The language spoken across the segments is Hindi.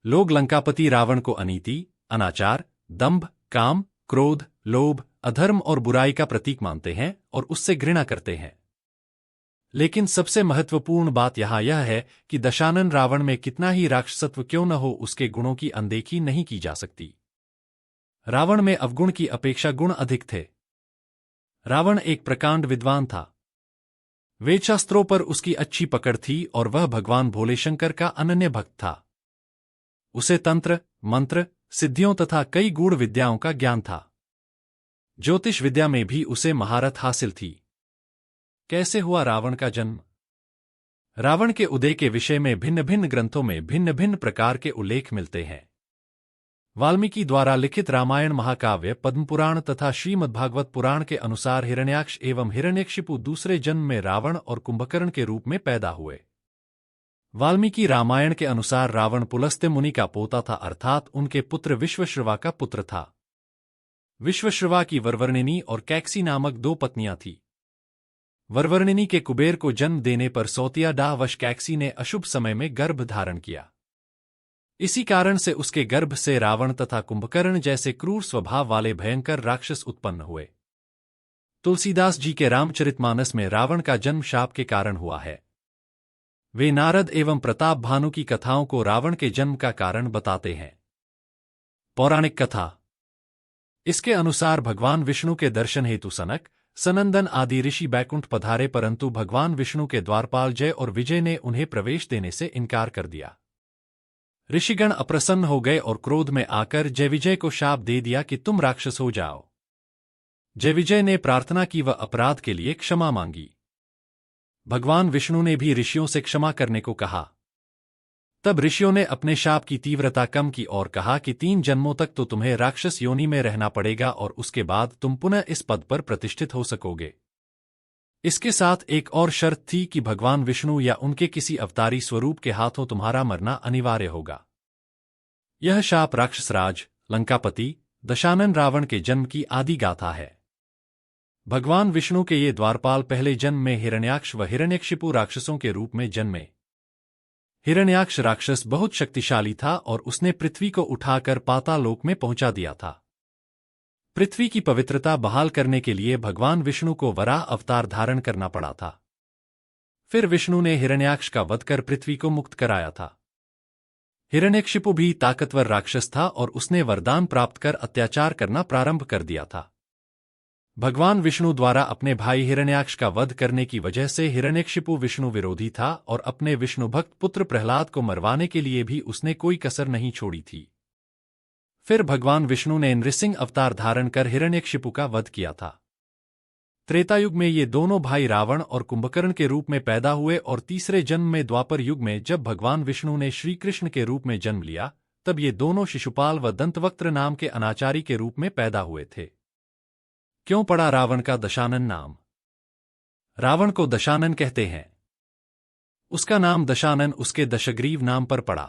लोग लंकापति रावण को अनीति, अनाचार, दंभ, काम, क्रोध, लोभ, अधर्म और बुराई का प्रतीक मानते हैं और उससे घृणा करते हैं। लेकिन सबसे महत्वपूर्ण बात यहाँ यह है कि दशानन रावण में कितना ही राक्षसत्व क्यों न हो, उसके गुणों की अनदेखी नहीं की जा सकती। रावण में अवगुण की अपेक्षा गुण अधिक थे। रावण एक प्रकांड विद्वान था। वेदशास्त्रों पर उसकी अच्छी पकड़ थी और वह भगवान भोले शंकर का अनन्य भक्त था। उसे तंत्र, मंत्र, सिद्धियों तथा कई गूढ़ विद्याओं का ज्ञान था। ज्योतिष विद्या में भी उसे महारत हासिल थी। कैसे हुआ रावण का जन्म? रावण के उदय के विषय में भिन्न भिन्न ग्रंथों में भिन्न भिन्न प्रकार के उल्लेख मिलते हैं। वाल्मीकि द्वारा लिखित रामायण महाकाव्य, पद्मपुराण तथा श्रीमद्भागवत पुराण के अनुसार हिरण्याक्ष एवं हिरण्यकशिपु दूसरे जन्म में रावण और कुंभकर्ण के रूप में पैदा हुए। वाल्मीकि रामायण के अनुसार रावण पुलस्त्य मुनि का पोता था, अर्थात उनके पुत्र विश्वश्रवा का पुत्र था। विश्वश्रवा की वरवर्णिनी और कैकसी नामक दो पत्नियां थीं। वरवर्णिनी के कुबेर को जन्म देने पर सौतिया डाहवश कैकसी ने अशुभ समय में गर्भ धारण किया। इसी कारण से उसके गर्भ से रावण तथा कुंभकर्ण जैसे क्रूर स्वभाव वाले भयंकर राक्षस उत्पन्न हुए। तुलसीदास जी के रामचरितमानस में रावण का जन्म शाप के कारण हुआ है। वे नारद एवं प्रताप भानु की कथाओं को रावण के जन्म का कारण बताते हैं। पौराणिक कथा। इसके अनुसार भगवान विष्णु के दर्शन हेतु सनक, सनंदन आदि ऋषि बैकुंठ पधारे, परंतु भगवान विष्णु के द्वारपाल जय और विजय ने उन्हें प्रवेश देने से इनकार कर दिया। ऋषिगण अप्रसन्न हो गए और क्रोध में आकर जयविजय को शाप दे दिया कि तुम राक्षस हो जाओ। जयविजय ने प्रार्थना की, वह अपराध के लिए क्षमा मांगी। भगवान विष्णु ने भी ऋषियों से क्षमा करने को कहा। तब ऋषियों ने अपने शाप की तीव्रता कम की और कहा कि 3 जन्मों तक तो तुम्हें राक्षस योनि में रहना पड़ेगा और उसके बाद तुम पुनः इस पद पर प्रतिष्ठित हो सकोगे। इसके साथ एक और शर्त थी कि भगवान विष्णु या उनके किसी अवतारी स्वरूप के हाथों तुम्हारा मरना अनिवार्य होगा। यह शाप राक्षसराज, लंकापति, दशानन रावण के जन्म की आदि गाथा है। भगवान विष्णु के ये द्वारपाल पहले जन्म में हिरण्याक्ष व हिरण्यकशिपु राक्षसों के रूप में जन्मे। हिरण्याक्ष राक्षस बहुत शक्तिशाली था और उसने पृथ्वी को उठाकर पातालोक में पहुंचा दिया था। पृथ्वी की पवित्रता बहाल करने के लिए भगवान विष्णु को वराह अवतार धारण करना पड़ा था। फिर विष्णु ने हिरण्याक्ष का वध कर पृथ्वी को मुक्त कराया था। हिरण्यकशिपु भी ताकतवर राक्षस था और उसने वरदान प्राप्त कर अत्याचार करना प्रारंभ कर दिया था। भगवान विष्णु द्वारा अपने भाई हिरण्याक्ष का वध करने की वजह से हिरण्यकशिपु विष्णु विरोधी था और अपने विष्णु भक्त पुत्र प्रहलाद को मरवाने के लिए भी उसने कोई कसर नहीं छोड़ी थी। फिर भगवान विष्णु ने नृसिंह अवतार धारण कर हिरण्यकशिपु का वध किया था। त्रेतायुग में ये दोनों भाई रावण और कुंभकर्ण के रूप में पैदा हुए और तीसरे जन्म में द्वापर युग में जब भगवान विष्णु ने श्री कृष्ण के रूप में जन्म लिया, तब ये दोनों शिशुपाल व दंतवक्त्र नाम के अनाचारी के रूप में पैदा हुए थे। क्यों पड़ा रावण का दशानन नाम? रावण को दशानन कहते हैं। उसका नाम दशानन उसके दशग्रीव नाम पर पड़ा।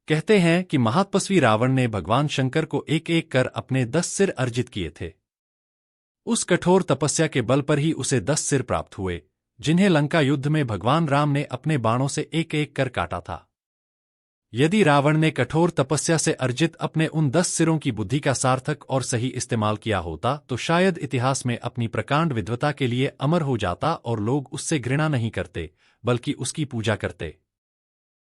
कहते हैं कि महातपस्वी रावण ने भगवान शंकर को एक एक कर अपने 10 सिर अर्जित किए थे। उस कठोर तपस्या के बल पर ही उसे 10 सिर प्राप्त हुए, जिन्हें लंका युद्ध में भगवान राम ने अपने बाणों से एक एक कर काटा था। यदि रावण ने कठोर तपस्या से अर्जित अपने उन 10 सिरों की बुद्धि का सार्थक और सही इस्तेमाल किया होता तो शायद इतिहास में अपनी प्रकांड विद्वता के लिए अमर हो जाता और लोग उससे घृणा नहीं करते बल्कि उसकी पूजा करते।